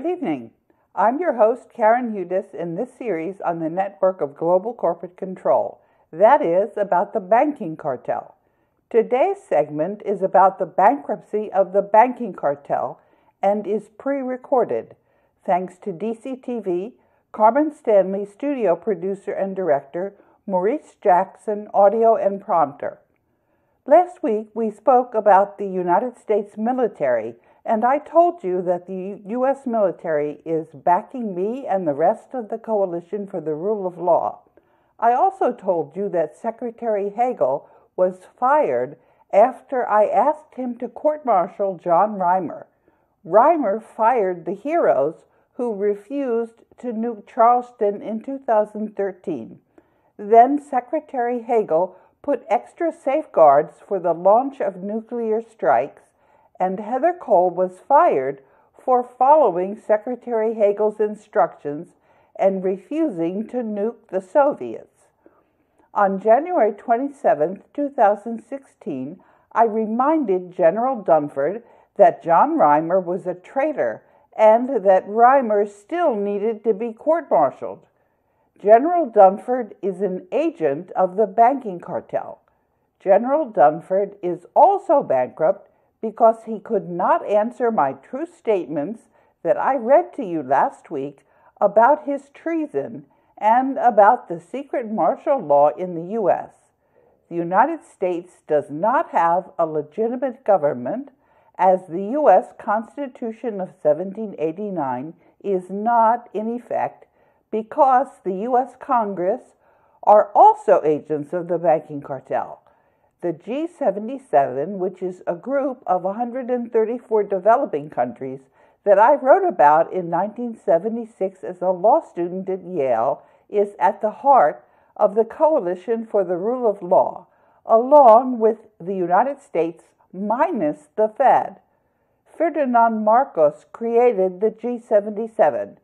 Good evening. I'm your host, Karen Hudis, in this series on the network of global corporate control. That is, about the banking cartel. Today's segment is about the bankruptcy of the banking cartel and is pre-recorded, thanks to DCTV, Carmen Stanley, studio producer and director, Maurice Jackson, audio and prompter. Last week, we spoke about the United States military, and I told you that the U.S. military is backing me and the rest of the Coalition for the Rule of Law. I also told you that Secretary Hagel was fired after I asked him to court-martial John Reimer. Reimer fired the heroes who refused to nuke Charleston in 2013. Then Secretary Hagel put extra safeguards for the launch of nuclear strikes, and Heather Cole was fired for following Secretary Hagel's instructions and refusing to nuke the Soviets. On January 27, 2016, I reminded General Dunford that John Reimer was a traitor and that Reimer still needed to be court-martialed. General Dunford is an agent of the banking cartel. General Dunford is also bankrupt because he could not answer my true statements that I read to you last week about his treason and about the secret martial law in the U.S. The United States does not have a legitimate government, as the U.S. Constitution of 1789 is not in effect, because the U.S. Congress are also agents of the banking cartel. The G77, which is a group of 134 developing countries that I wrote about in 1976 as a law student at Yale, is at the heart of the Coalition for the Rule of Law, along with the United States minus the Fed. Ferdinand Marcos created the G77.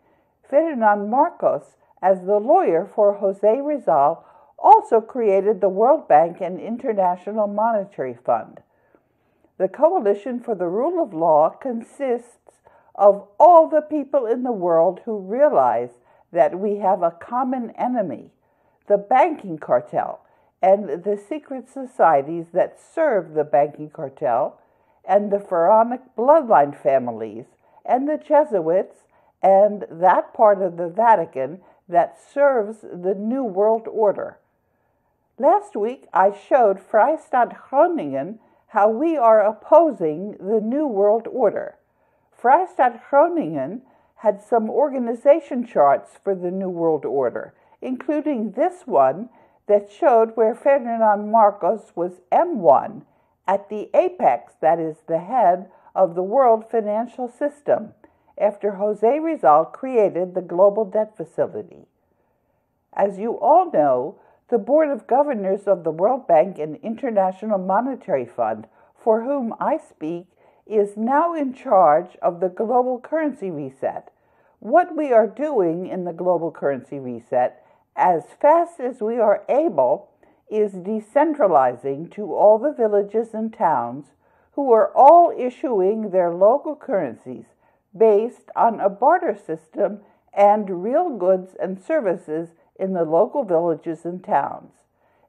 Ferdinand Marcos, as the lawyer for José Rizal, also created the World Bank and International Monetary Fund. The Coalition for the Rule of Law consists of all the people in the world who realize that we have a common enemy, the banking cartel, and the secret societies that serve the banking cartel, and the pharaonic bloodline families, and the Jesuits, and that part of the Vatican that serves the New World Order. Last week, I showed Freistaat Groningen how we are opposing the New World Order. Freistaat Groningen had some organization charts for the New World Order, including this one that showed where Ferdinand Marcos was M1, at the apex, that is, the head of the world financial system, after José Rizal created the Global Debt Facility. As you all know, the Board of Governors of the World Bank and International Monetary Fund, for whom I speak, is now in charge of the global currency reset. What we are doing in the global currency reset, as fast as we are able, is decentralizing to all the villages and towns who are all issuing their local currencies based on a barter system and real goods and services in the local villages and towns.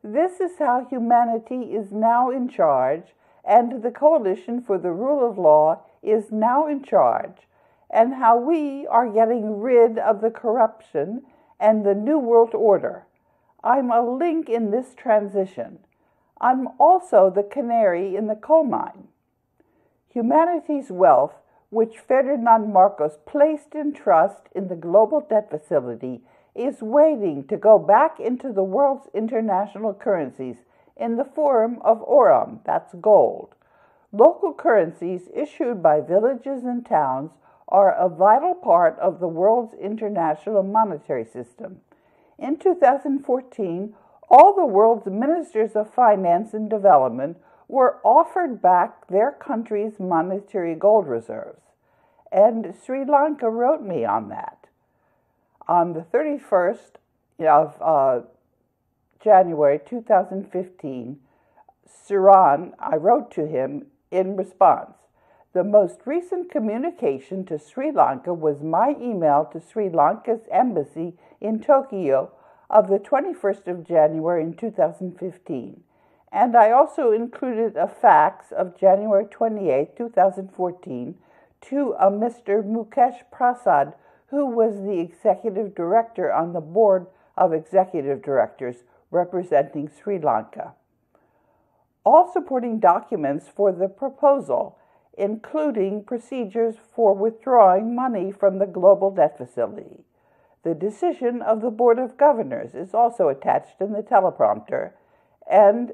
This is how humanity is now in charge, and the Coalition for the Rule of Law is now in charge, and how we are getting rid of the corruption and the New World Order. I'm a link in this transition. I'm also the canary in the coal mine. Humanity's wealth, which Ferdinand Marcos placed in trust in the Global Debt Facility, is waiting to go back into the world's international currencies in the form of aurum, that's gold. Local currencies issued by villages and towns are a vital part of the world's international monetary system. In 2014, all the world's ministers of finance and development were offered back their country's monetary gold reserves, and Sri Lanka wrote me on that. On the 31st of January 2015, Suran, I wrote to him in response The most recent communication to Sri Lanka was my email to Sri Lanka's embassy in Tokyo of the 21st of January in 2015. And I also included a fax of January 28, 2014, to a Mr. Mukesh Prasad, who was the executive director on the board of executive directors representing Sri Lanka. All supporting documents for the proposal, including procedures for withdrawing money from the global debt facility. The decision of the Board of Governors is also attached in the teleprompter, and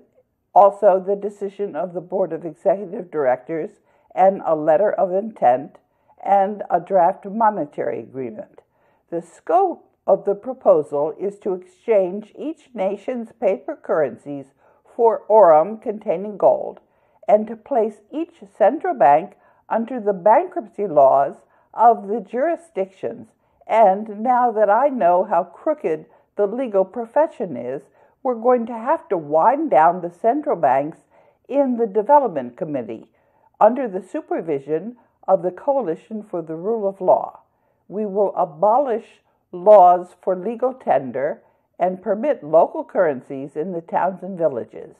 also the decision of the Board of Executive Directors, and a letter of intent, and a draft monetary agreement. The scope of the proposal is to exchange each nation's paper currencies for aurum containing gold, and to place each central bank under the bankruptcy laws of the jurisdictions. And now that I know how crooked the legal profession is, we're going to have to wind down the central banks in the Development Committee under the supervision of the Coalition for the Rule of Law. We will abolish laws for legal tender and permit local currencies in the towns and villages.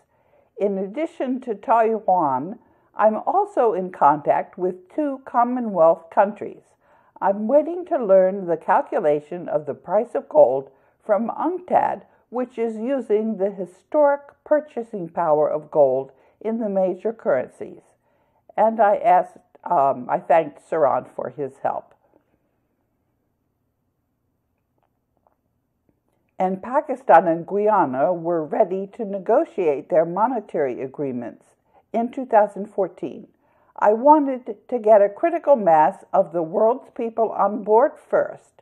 In addition to Taiwan, I'm also in contact with 2 Commonwealth countries. I'm waiting to learn the calculation of the price of gold from UNCTAD, which is using the historic purchasing power of gold in the major currencies. And I thanked Saran for his help. And Pakistan and Guyana were ready to negotiate their monetary agreements in 2014. I wanted to get a critical mass of the world's people on board first.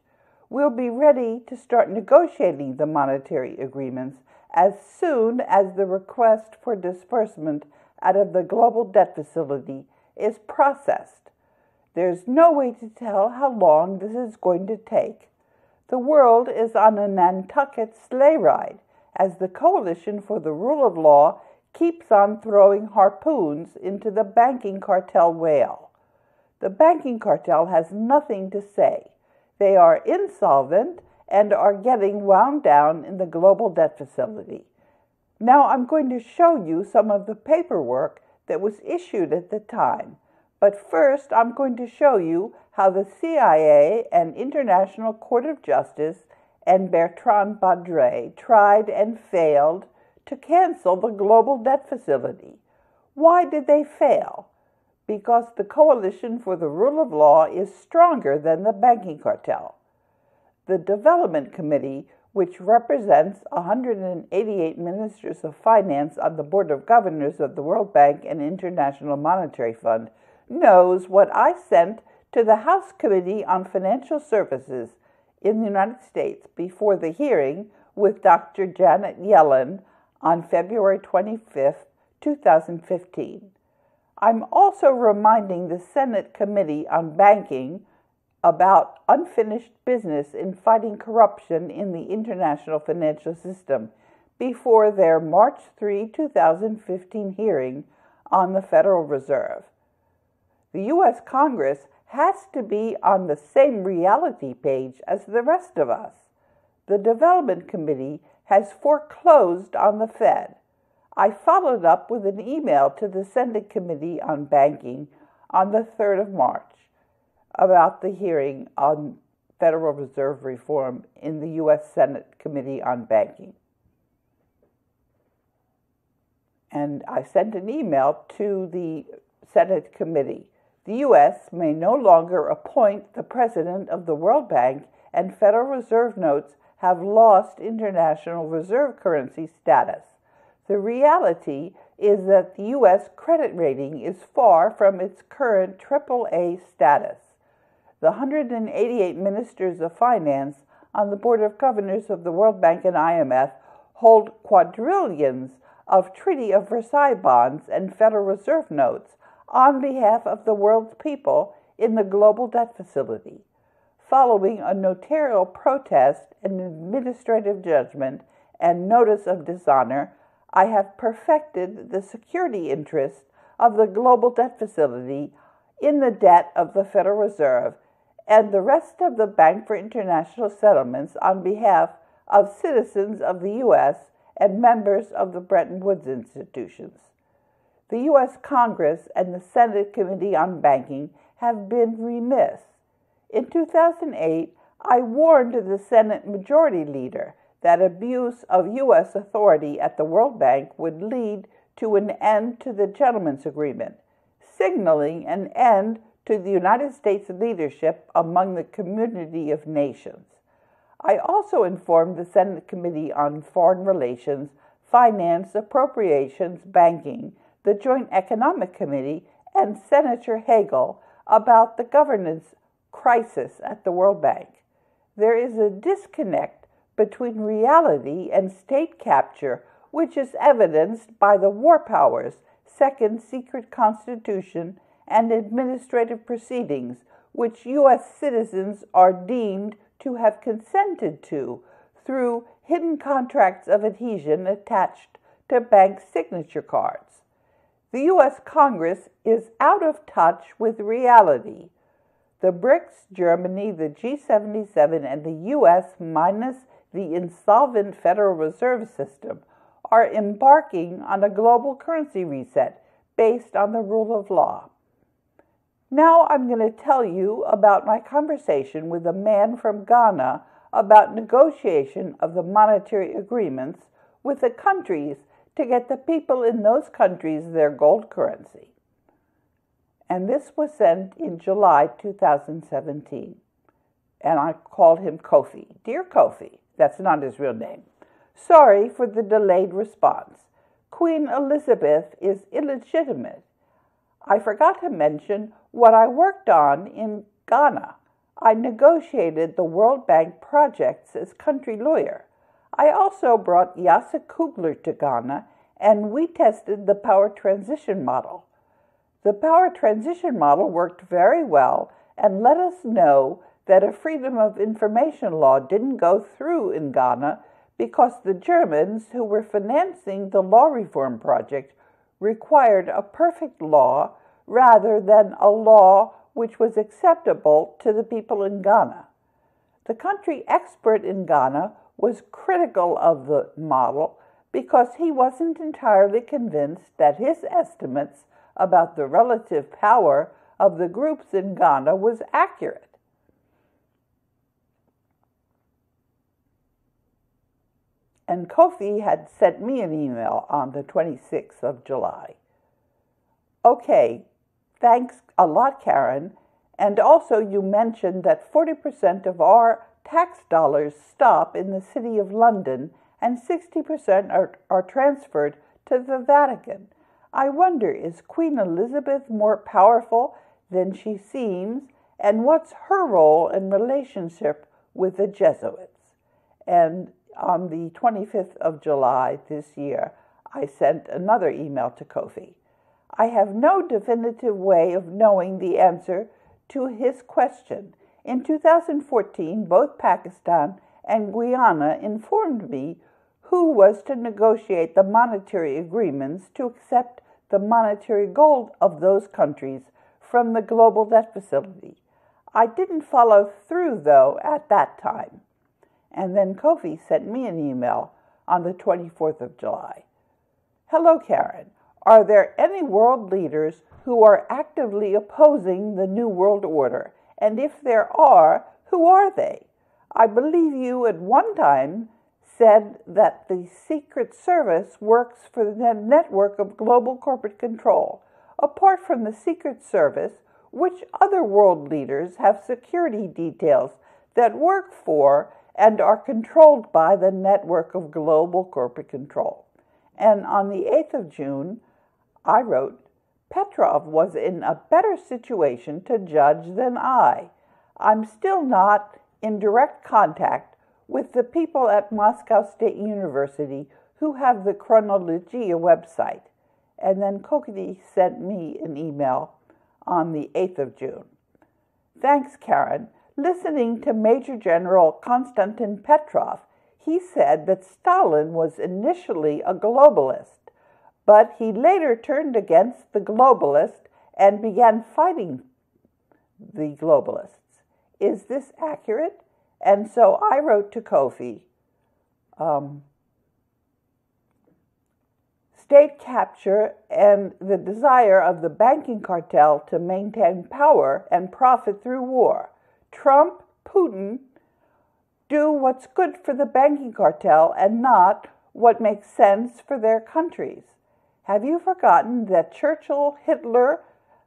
We'll be ready to start negotiating the monetary agreements as soon as the request for disbursement out of the global debt facility is processed. There's no way to tell how long this is going to take. The world is on a Nantucket sleigh ride as the Coalition for the Rule of Law keeps on throwing harpoons into the banking cartel whale. The banking cartel has nothing to say. They are insolvent and are getting wound down in the global debt facility. Now I'm going to show you some of the paperwork that was issued at the time. But first, I'm going to show you how the CIA and International Court of Justice and Bertrand Badre tried and failed to cancel the global debt facility. Why did they fail? Because the Coalition for the Rule of Law is stronger than the banking cartel. The Development Committee, which represents 188 ministers of finance on the Board of Governors of the World Bank and International Monetary Fund, knows what I sent to the House Committee on Financial Services in the United States before the hearing with Dr. Janet Yellen on February 25, 2015. I'm also reminding the Senate Committee on Banking about unfinished business in fighting corruption in the international financial system before their March 3, 2015 hearing on the Federal Reserve. The U.S. Congress has to be on the same reality page as the rest of us. The Development Committee has foreclosed on the Fed. I followed up with an email to the Senate Committee on Banking on the 3rd of March about the hearing on Federal Reserve reform in the U.S. Senate Committee on Banking. And I sent an email to the Senate Committee. The U.S. may no longer appoint the president of the World Bank, and Federal Reserve notes have lost international reserve currency status. The reality is that the U.S. credit rating is far from its current AAA status. The 188 ministers of finance on the Board of Governors of the World Bank and IMF hold quadrillions of Treaty of Versailles bonds and Federal Reserve notes on behalf of the world's people in the global debt facility. Following a notarial protest, an administrative judgment, and notice of dishonor, I have perfected the security interest of the global debt facility in the debt of the Federal Reserve and the rest of the Bank for International Settlements on behalf of citizens of the U.S. and members of the Bretton Woods institutions. The U.S. Congress and the Senate Committee on Banking have been remiss. In 2008, I warned the Senate Majority Leader that abuse of U.S. authority at the World Bank would lead to an end to the Gentleman's Agreement, signaling an end to the United States leadership among the community of nations. I also informed the Senate Committee on Foreign Relations, Finance, Appropriations, Banking, the Joint Economic Committee, and Senator Hagel about the governance crisis at the World Bank. There is a disconnect between reality and state capture, which is evidenced by the war powers' second secret constitution and administrative proceedings, which U.S. citizens are deemed to have consented to through hidden contracts of adhesion attached to bank signature cards. The U.S. Congress is out of touch with reality. The BRICS, Germany, the G77, and the U.S. minus the insolvent Federal Reserve System are embarking on a global currency reset based on the rule of law. Now I'm going to tell you about my conversation with a man from Ghana about negotiation of the monetary agreements with the countries to get the people in those countries their gold currency. And this was sent in July 2017. And I called him Kofi. Dear Kofi, that's not his real name. Sorry for the delayed response. Queen Elizabeth is illegitimate. I forgot to mention what I worked on in Ghana. I negotiated the World Bank projects as country lawyer. I also brought Yasa Kugler to Ghana, and we tested the power transition model. The power transition model worked very well and let us know that a freedom of information law didn't go through in Ghana because the Germans who were financing the law reform project required a perfect law rather than a law which was acceptable to the people in Ghana. The country expert in Ghana was critical of the model because he wasn't entirely convinced that his estimates about the relative power of the groups in Ghana was accurate. And Kofi had sent me an email on the 26th of July. Okay, thanks a lot, Karen. And also you mentioned that 40% of our tax dollars stop in the City of London and 60% are transferred to the Vatican. I wonder, is Queen Elizabeth more powerful than she seems? And what's her role in relationship with the Jesuits? And on the 25th of July this year, I sent another email to Kofi. I have no definitive way of knowing the answer to his question. In 2014, both Pakistan and Guyana informed me who was to negotiate the monetary agreements to accept the monetary gold of those countries from the global debt facility. I didn't follow through, though, at that time. And then Kofi sent me an email on the 24th of July. Hello, Karen. Are there any world leaders who are actively opposing the New World Order? And if there are, who are they? I believe you at one time said that the Secret Service works for the network of global corporate control. Apart from the Secret Service, which other world leaders have security details that work for and are controlled by the network of global corporate control? And on the 8th of June, I wrote, Petrov was in a better situation to judge than I. I'm still not in direct contact with the people at Moscow State University who have the Chronologia website. And then Kofi sent me an email on the 8th of June. Thanks, Karen. Listening to Major General Konstantin Petrov, he said that Stalin was initially a globalist, but he later turned against the globalist and began fighting the globalists. Is this accurate? And so I wrote to Kofi, state capture and the desire of the banking cartel to maintain power and profit through war. Trump, Putin, do what's good for the banking cartel and not what makes sense for their countries. Have you forgotten that Churchill, Hitler,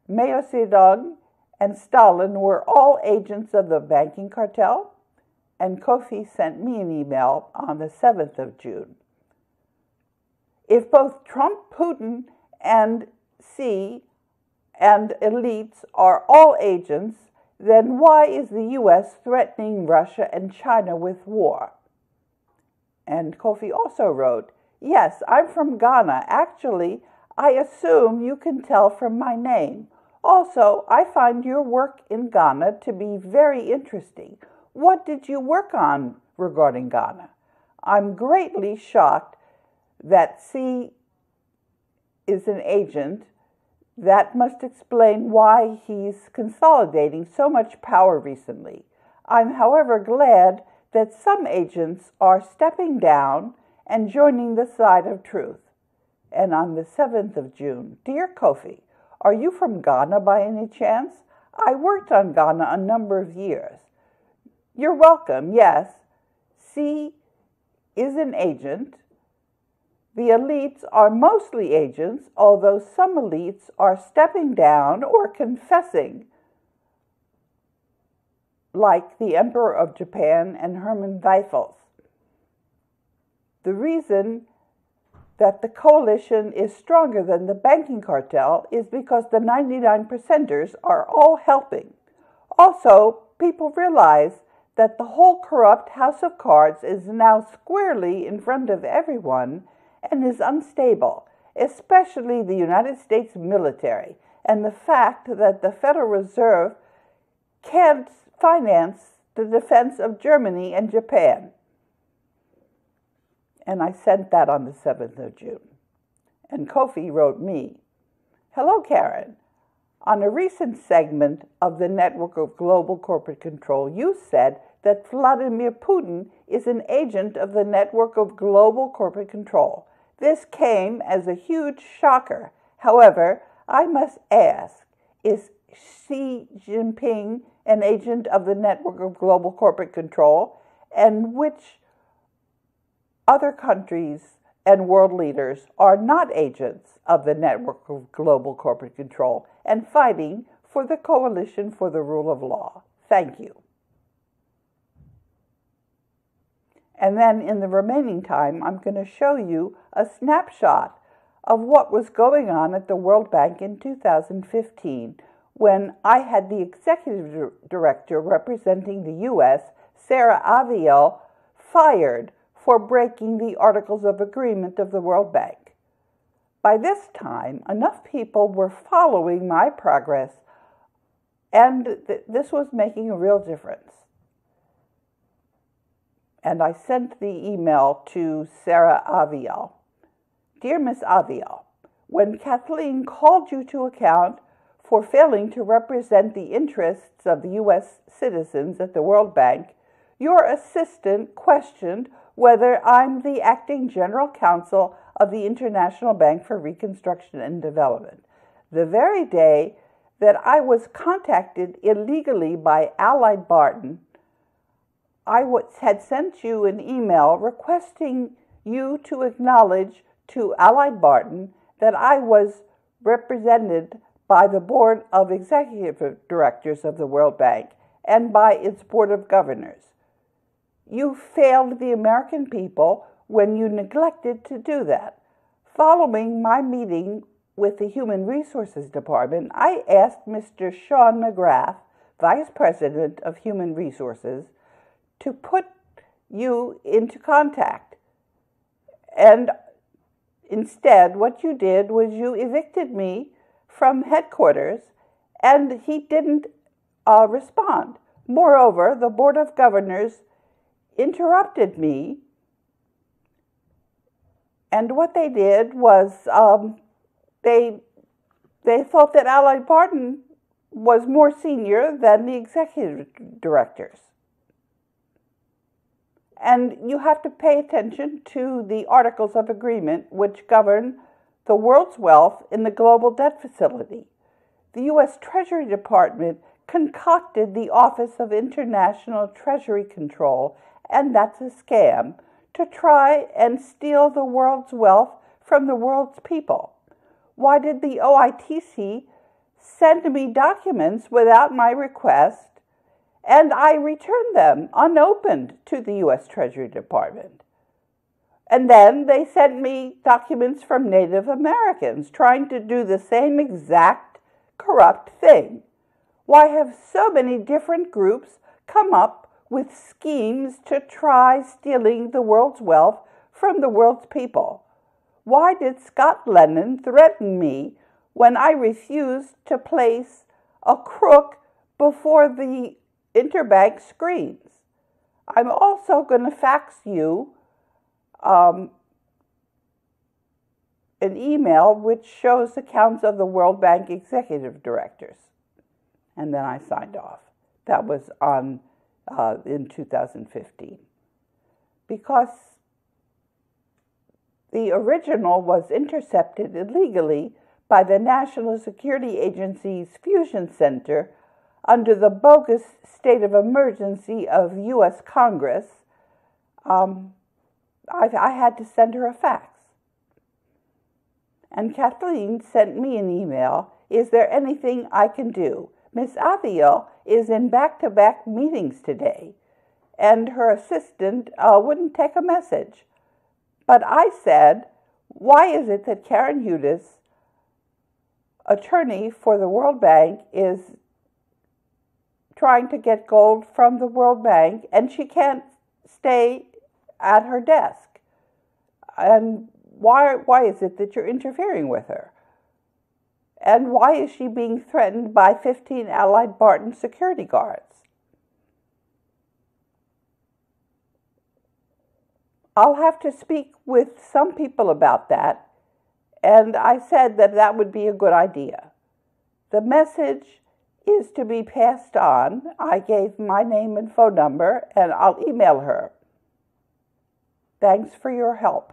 Mao Zedong, and Stalin were all agents of the banking cartel? And Kofi sent me an email on the 7th of June. If both Trump, Putin, and Xi and elites are all agents, then why is the U.S. threatening Russia and China with war? And Kofi also wrote, yes, I'm from Ghana. Actually, I assume you can tell from my name. Also, I find your work in Ghana to be very interesting. What did you work on regarding Ghana? I'm greatly shocked that Xi is an agent. That must explain why he's consolidating so much power recently. I'm, however, glad that some agents are stepping down and joining the side of truth. And on the 7th of June, dear Kofi, are you from Ghana by any chance? I worked on Ghana a number of years. You're welcome, yes. Xi is an agent. The elites are mostly agents, although some elites are stepping down or confessing, like the Emperor of Japan and Hermann Weifels. The reason that the coalition is stronger than the banking cartel is because the 99%ers are all helping. Also, people realize that the whole corrupt house of cards is now squarely in front of everyone and is unstable, especially the United States military, and the fact that the Federal Reserve can't finance the defense of Germany and Japan. And I sent that on the 7th of June. And Kofi wrote me, hello, Karen. On a recent segment of the Network of Global Corporate Control, you said that Vladimir Putin is an agent of the Network of Global Corporate Control. This came as a huge shocker. However, I must ask, is Xi Jinping an agent of the Network of Global Corporate Control? And which other countries and world leaders are not agents of the Network of Global Corporate Control and fighting for the Coalition for the Rule of Law? Thank you. And then in the remaining time, I'm going to show you a snapshot of what was going on at the World Bank in 2015 when I had the executive director representing the U.S., Sara Aviel, fired for breaking the Articles of Agreement of the World Bank. By this time, enough people were following my progress, and this was making a real difference. And I sent the email to Sara Aviel. Dear Miss Aviel, when Kathleen called you to account for failing to represent the interests of the U.S. citizens at the World Bank, your assistant questioned whether I'm the acting general counsel of the International Bank for Reconstruction and Development. The very day that I was contacted illegally by Allied Barton, I had sent you an email requesting you to acknowledge to Allied Barton that I was represented by the Board of Executive Directors of the World Bank and by its Board of Governors. You failed the American people when you neglected to do that. Following my meeting with the Human Resources Department, I asked Mr. Sean McGrath, Vice President of Human Resources, to put you into contact. And instead, what you did was you evicted me from headquarters, and he didn't respond. Moreover, the Board of Governors interrupted me, and what they did was they they thought that Allied Barton was more senior than the executive directors. And you have to pay attention to the Articles of Agreement, which govern the world's wealth in the global debt facility. The U.S. Treasury Department concocted the Office of International Treasury Control, and that's a scam, to try and steal the world's wealth from the world's people. Why did the OITC send me documents without my request, and I returned them unopened to the U.S. Treasury Department? And then they sent me documents from Native Americans trying to do the same exact corrupt thing. Why have so many different groups come up with schemes to try stealing the world's wealth from the world's people? Why did Scott Lennon threaten me when I refused to place a crook before the interbank screens? I'm also going to fax you an email which shows accounts of the World Bank executive directors. And then I signed off. That was in 2015. Because the original was intercepted illegally by the National Security Agency's Fusion Center under the bogus state of emergency of U.S. Congress. I had to send her a fax. And Kathleen sent me an email. Is there anything I can do? Miss Aviel is in back-to-back meetings today, and her assistant wouldn't take a message. But I said, why is it that Karen Hudes, attorney for the World Bank, is trying to get gold from the World Bank, and she can't stay at her desk? And why is it that you're interfering with her? And why is she being threatened by 15 Allied Barton security guards? I'll have to speak with some people about that, and I said that that would be a good idea. The message is to be passed on. I gave my name and phone number, and I'll email her. Thanks for your help.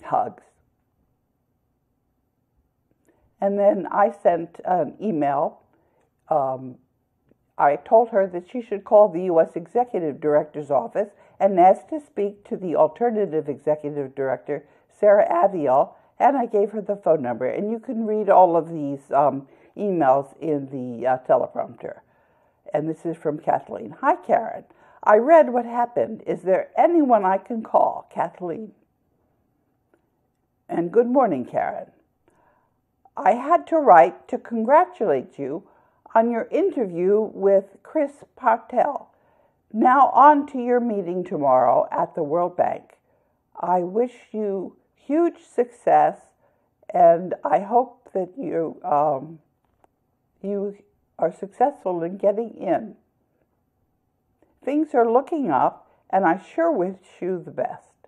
Hugs. And then I sent an email. I told her that she should call the U.S. Executive Director's office and ask to speak to the alternative Executive Director, Sara Aviel, and I gave her the phone number. And you can read all of these emails in the teleprompter. And this is from Kathleen. Hi, Karen. I read what happened. Is there anyone I can call? Kathleen. And good morning, Karen. I had to write to congratulate you on your interview with Chris Partel. Now on to your meeting tomorrow at the World Bank. I wish you huge success, and I hope that you are successful in getting in. Things are looking up, and I sure wish you the best.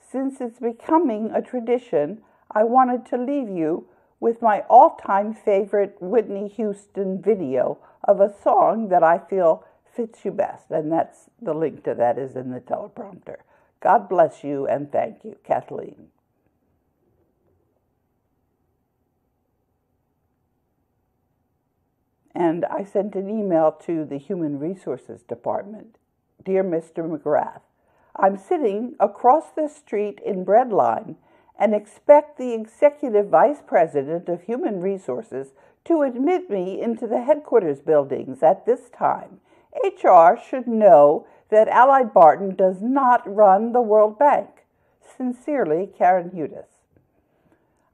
Since it's becoming a tradition, I wanted to leave you with my all-time favorite Whitney Houston video of a song that I feel fits you best. And that's the link to that is in the teleprompter. God bless you and thank you, Kathleen. And I sent an email to the Human Resources Department. Dear Mr. McGrath, I'm sitting across the street in Breadline and expect the Executive Vice President of Human Resources to admit me into the headquarters buildings at this time. HR should know that Allied Barton does not run the World Bank. Sincerely, Karen Hudes.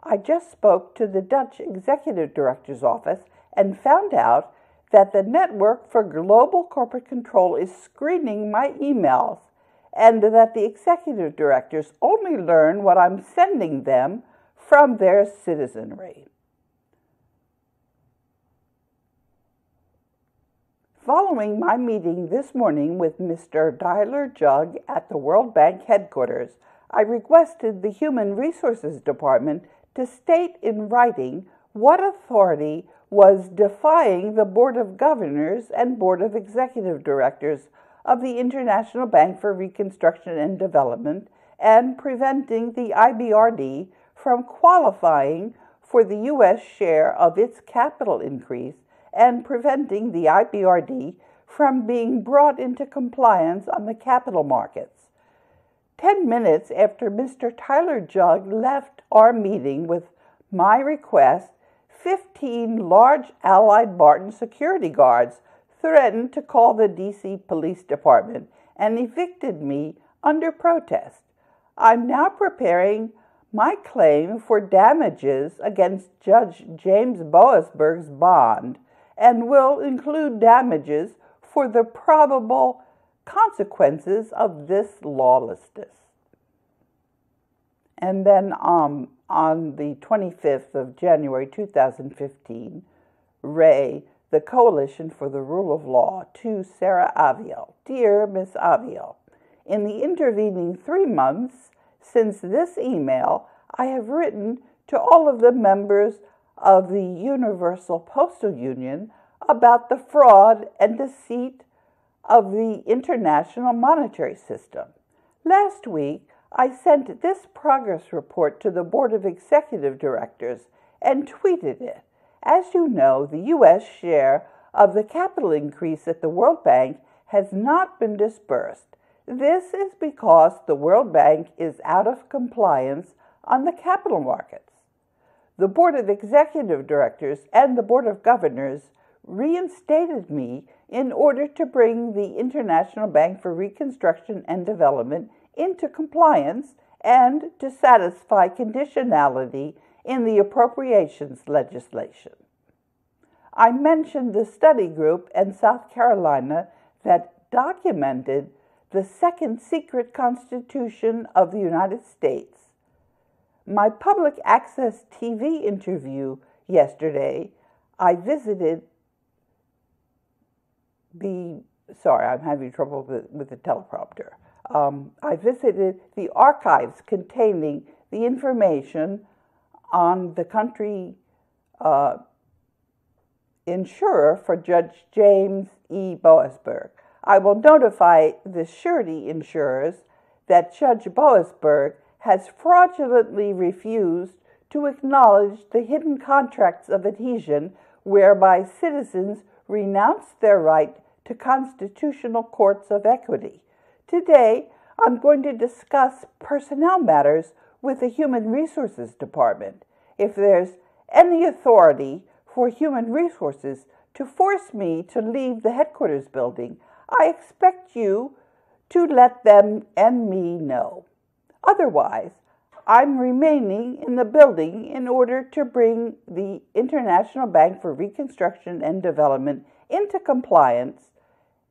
I just spoke to the Dutch Executive Director's office and found out that the Network for Global Corporate Control is screening my emails, and that the executive directors only learn what I'm sending them from their citizenry. Following my meeting this morning with Mr. Dyler Jug at the World Bank headquarters, I requested the Human Resources Department to state in writing what authority was defying the Board of Governors and Board of Executive Directors of the International Bank for Reconstruction and Development and preventing the IBRD from qualifying for the U.S. share of its capital increase and preventing the IBRD from being brought into compliance on the capital markets. 10 minutes after Mr. Tyler Jugg left our meeting with my request, 15 large Allied Barton security guards threatened to call the D.C. Police Department and evicted me under protest. I'm now preparing my claim for damages against Judge James Boasberg's bond and will include damages for the probable consequences of this lawlessness. And then on the 25th of January 2015, Ray, the Coalition for the Rule of Law, to Sara Aviel. Dear Miss Aviel, in the intervening 3 months since this email, I have written to all of the members of the Universal Postal Union about the fraud and deceit of the international monetary system. Last week, I sent this progress report to the Board of Executive Directors and tweeted it. As you know, the U.S. share of the capital increase at the World Bank has not been disbursed. This is because the World Bank is out of compliance on the capital markets. The Board of Executive Directors and the Board of Governors reinstated me in order to bring the International Bank for Reconstruction and Development into compliance and to satisfy conditionality in the appropriations legislation. I mentioned the study group in South Carolina that documented the second secret Constitution of the United States. My public access TV interview yesterday, I visited I'm having trouble with the teleprompter. I visited the archives containing the information on the country insurer for Judge James E. Boasberg. I will notify the surety insurers that Judge Boasberg has fraudulently refused to acknowledge the hidden contracts of adhesion whereby citizens renounce their right to constitutional courts of equity. Today, I'm going to discuss personnel matters with the Human Resources Department. If there's any authority for Human Resources to force me to leave the headquarters building, I expect you to let them and me know. Otherwise, I'm remaining in the building in order to bring the International Bank for Reconstruction and Development into compliance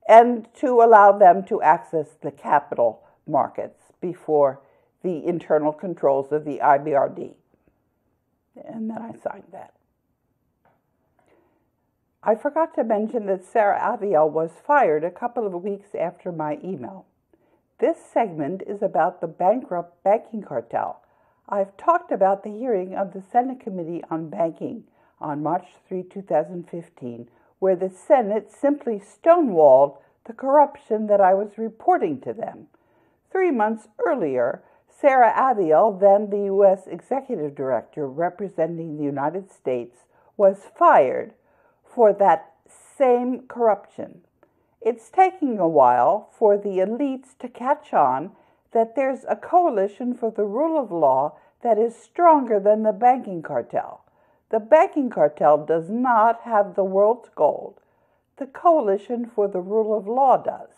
and to allow them to access the capital markets before the internal controls of the IBRD. And then I signed that. I forgot to mention that Sara Aviel was fired a couple of weeks after my email. This segment is about the bankrupt banking cartel. I've talked about the hearing of the Senate Committee on Banking on March 3, 2015, where the Senate simply stonewalled the corruption that I was reporting to them. 3 months earlier, Sara Aviel, then the U.S. Executive Director representing the United States, was fired for that same corruption. It's taking a while for the elites to catch on that there's a coalition for the rule of law that is stronger than the banking cartel. The banking cartel does not have the world's gold. The coalition for the rule of law does.